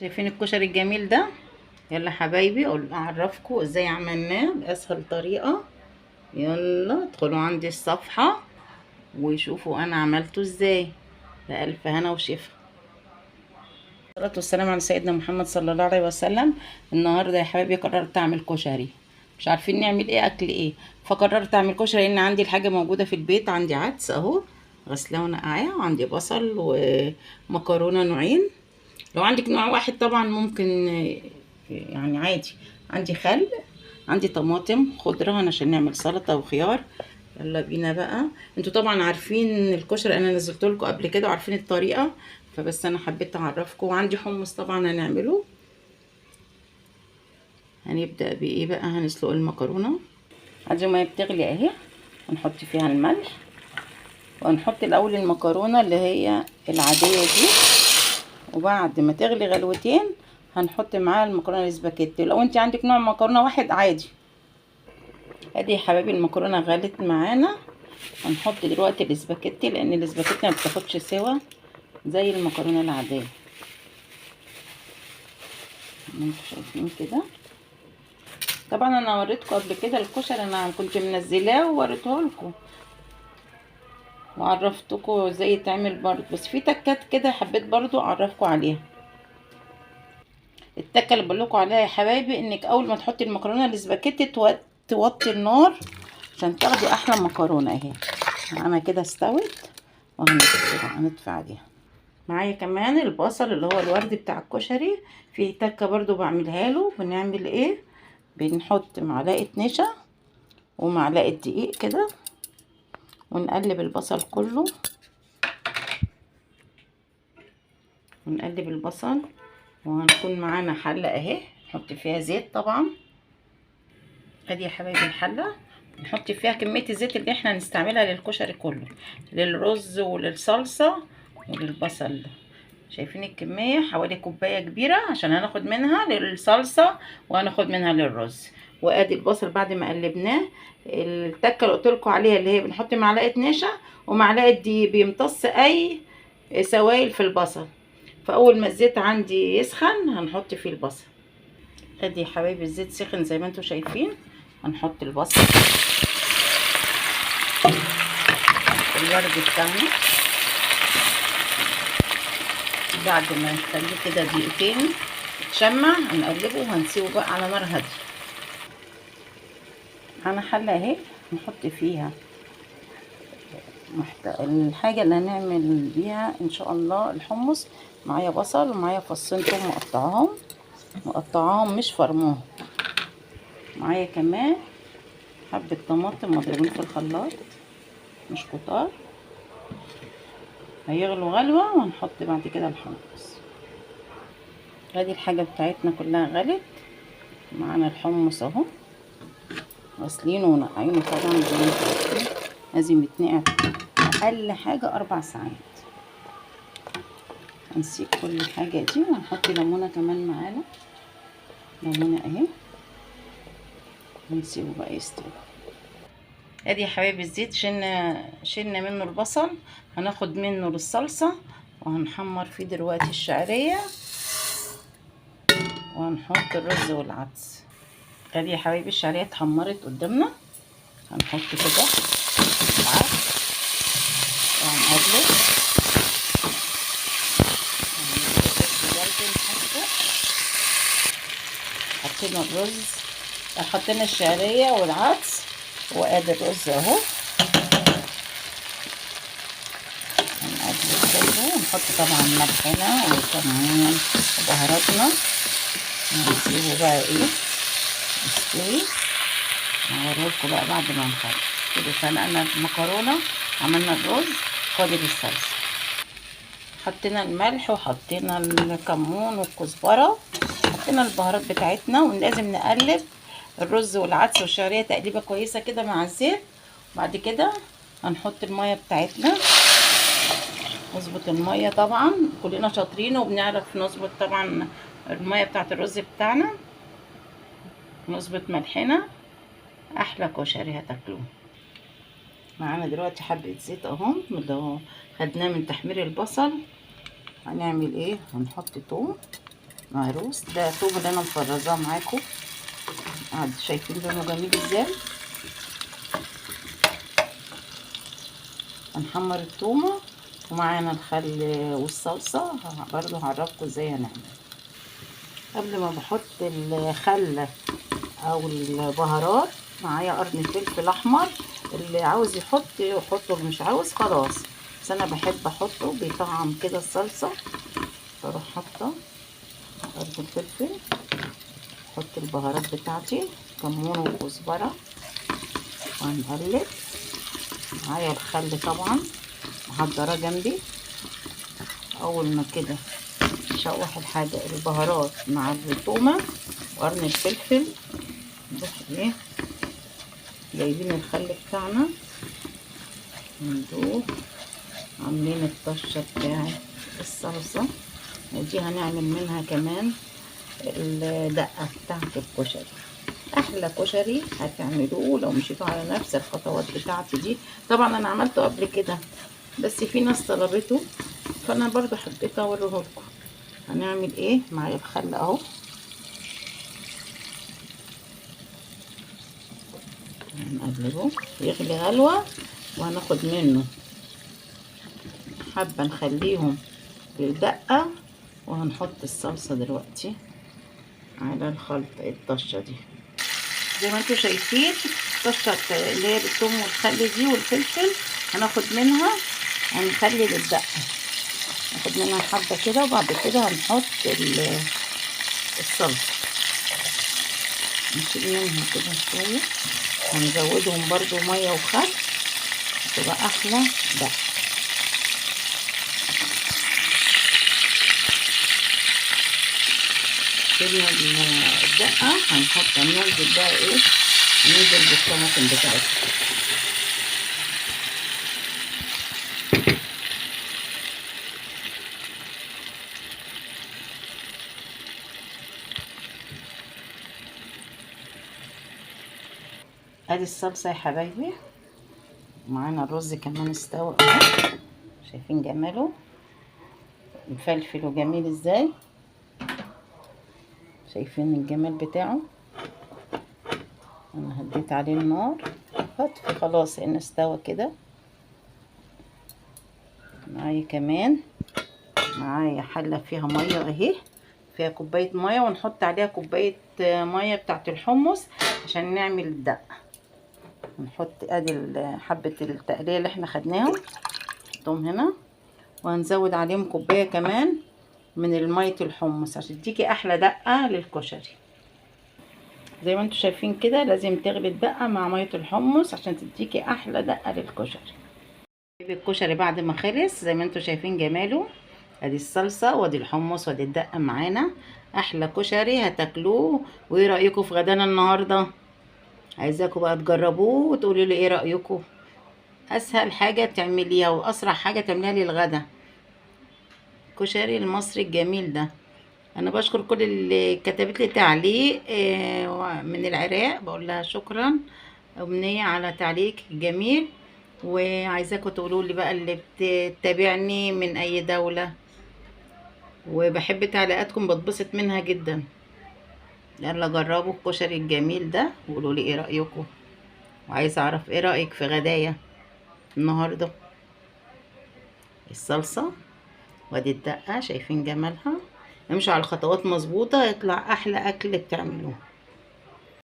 شايفين الكشري الجميل ده؟ يلا حبايبي اعرفكم ازاي عملناه باسهل طريقه. يلا ادخلوا عندي الصفحه وشوفوا انا عملته ازاي. بألف هنا وشفا. الصلاة والسلام على سيدنا محمد صلى الله عليه وسلم. النهارده يا حبايبي قررت اعمل كشري. مش عارفين نعمل ايه اكل ايه، فقررت اعمل كشري لان عندي الحاجه موجوده في البيت. عندي عدس اهو غسلاه ونقعاه، وعندي بصل ومكرونه نوعين. لو عندك نوع واحد طبعا ممكن، يعني عادي. عندي خل، عندي طماطم خضرة عشان نعمل سلطة وخيار. يلا بينا بقى. انتوا طبعا عارفين الكشري، انا نزلت لكم قبل كده وعارفين الطريقة، فبس انا حبيت اعرفكم. وعندي حمص طبعا هنعمله. هنبدأ بايه بقى؟ هنسلق المكرونة. عندي ميه بتغلي اهي، هنحط فيها الملح، وهنحط الاول المكرونة اللي هي العادية دي، وبعد ما تغلي غلوتين هنحط معاها المكرونه الاسباجيتي. لو انت عندك نوع مكرونه واحد عادي. ادي يا حبايبي المكرونه غلت معانا. هنحط دلوقتي الاسباجيتي لان الاسباجيتي ما بتاخدش سوا زي المكرونه العاديه. انتوا شايفين كده؟ طبعا انا وريتكم قبل كده الكشري، انا كنت منزلاه ووريته لكم وعرفتكم ازاي يتعمل برضه، بس في تكات كده حبيت برضه اعرفكم عليها. التكه اللي بقول لكم عليها يا حبايبي، انك اول ما تحطي المكرونه الاسباجيتي توطي النار عشان تاخدي احلى مكرونه. اهي انا كده استوت وهنطفي عليها. معايا كمان البصل اللي هو الورد بتاع الكشري، في تكه برضو بعملها له. بنعمل ايه؟ بنحط معلقه نشا ومعلقه دقيق كده، ونقلب البصل كله، ونقلب البصل. وهنكون معانا حله اهي نحط فيها زيت طبعا. ادي يا حبايبي الحله نحط فيها كميه الزيت اللي احنا هنستعملها للكشري كله، للرز وللصلصه وللبصل ده. شايفين الكميه؟ حوالي كوبايه كبيره عشان هناخد منها للصلصه وهناخد منها للرز. وادي البصل بعد ما قلبناه. التكه اللي قلت لكم عليها اللي هي بنحط معلقه نشا ومعلقه دقيق بيمتص اي سوائل في البصل. فاول ما الزيت عندي يسخن هنحط فيه البصل. ادي يا حبايبي الزيت سخن زي ما انتم شايفين. هنحط البصل الورد بتاعنا. بعد ما نخليه كده دقيقتين يتشمع هنقلبه وهنسيبه بقى على نار هاديه. انا حله اهي نحط فيها الحاجه اللي هنعمل بيها ان شاء الله الحمص. معايا بصل ومعايا فصين توم مقطعاهم مش فرماهم. معايا كمان حبه طماطم مضروبين في الخلاط مش كتار. هيغلوا غلوة وهنحط بعد كده الحمص. ادي الحاجة بتاعتنا كلها غلت. معانا الحمص اهو غسلينه ونقعينه طبعا زي ما انتم عارفين، لازم يتنقع اقل حاجة 4 ساعات. هنسيب كل الحاجة دي وهنحط ليمونة كمان معانا. ليمونة اهي ونسيبه بقى يستوي. ادي يا حبايبي الزيت شلنا منه البصل، هناخد منه للصلصة وهنحمر فيه دلوقتي الشعرية وهنحط الرز والعدس. ادي يا حبايبي الشعريه اتحمرت قدامنا. هنحط كده العدس وهنقلب. حطينا الرز، حطينا الشعريه والعدس وادي الرز اهو. هنقلب كله ونحط طبعا ملحنا وكمون وبهاراتنا. هنسيبه بقى ايه يستوي. هوريلكوا بقى بعد ما نخلص كده. سلقنا المكرونه، عملنا الرز فاضل الصلصه. حطينا الملح وحطينا الكمون والكزبره، حطينا البهارات بتاعتنا، ولازم نقلب الرز والعدس والشعريه تقليبه كويسه كده مع الزيت. بعد كده هنحط الميه بتاعتنا. نظبط الميه طبعا، كلنا شاطرين وبنعرف نظبط طبعا الميه بتاعت الرز بتاعنا. نظبط ملحنا، احلى كشري هتاكلوه. معانا دلوقتي حبة زيت اهو اللي خدناه من تحمير البصل. هنعمل ايه؟ هنحط توم مهروس. ده الثوم اللي انا مفرزاه معاكم، شايفين لونه جميل ازاي. هنحمر الثومه ومعانا الخل والصلصه، برضو هعرفكم ازاي هنعمل. قبل ما بحط الخل او البهارات معايا قرن فلفل احمر، اللي عاوز يحط يحطه، اللي مش عاوز خلاص، بس انا بحب احطه بيطعم كده الصلصه. بروح حاطه قرن الفلفل، احط البهارات بتاعتي كمون وكزبره وهنقلب. معايا الخل طبعا محضره جنبي. اول ما كده اشوح الحاجه البهارات مع الثومه وقرن الفلفل، نروح ايه جايبين الخل بتاعنا وندوب، عاملين الطشه بتاعت الصلصه، ودي هنعمل منها كمان الدقه بتاعت الكشري. احلى كشري هتعملوه لو مشيتوا على نفس الخطوات بتاعتي دي. طبعا انا عملته قبل كده بس في ناس طلبته، فانا برضو حبيت اوريه لكم. هنعمل ايه؟ معايا الخل اهو، هنقلبه يغلي غلوه، وهناخد منه حبه نخليهم للدقه، وهنحط الصلصه دلوقتي على الخلطه الطشه دي. زي ما انتم شايفين الطشه اللي هي بالثوم والخل دي والفلفل، هناخد منها هنخلي للدقه، ناخد منها حبه كده، وبعد كده هنحط الصلصه، نشيل منها كده شويه، هنزودهم برضو ميه وخل، تبقى احلى دقه. شيلنا الدقه، هننزل بقى ايه، ننزل بالطماطم بتاعتها. ادي الصلصه يا حبايبي، معانا الرز كمان استوى اهو، شايفين جماله مفلفل وجميل ازاي، شايفين الجمال بتاعه. انا هديت عليه النار هطفي خلاص ان استوى كده. معايا كمان حله فيها ميه اهي، فيها كوبايه ميه، ونحط عليها كوبايه ميه بتاعت الحمص عشان نعمل الدقه. نحط ادي حبه التقليه اللي احنا خدناهم، نحطهم هنا، وهنزود عليهم كوبايه كمان من الميه الحمص عشان تديكي احلى دقه للكشري. زي ما انتم شايفين كده لازم تغلي الدقه مع ميه الحمص عشان تديكي احلى دقه للكشري. الكشري بعد ما خلص زي ما انتم شايفين جماله، ادي الصلصه وادي الحمص وادي الدقه معانا، احلى كشري هتاكلوه. وايه رايكم في غدانا النهارده؟ عايزاكم بقى تجربوه وتقولوا لي ايه رايكم. اسهل حاجه تعمليها واسرع حاجه تعمليها للغدا الكشري المصري الجميل ده. انا بشكر كل اللي كتبت لي تعليق من العراق، بقول لها شكرا امنيه على تعليق جميل. وعايزاكم تقولوا لي بقى اللي بتتابعني من اي دوله، وبحب تعليقاتكم بتبسط منها جدا. يلا جربوا الكشري الجميل ده وقولوا لي ايه رايكم، وعايزه اعرف ايه رايك في غدايا النهارده. الصلصه وادي الدقه، شايفين جمالها، امشوا على الخطوات مظبوطه يطلع احلى اكل بتعملوه.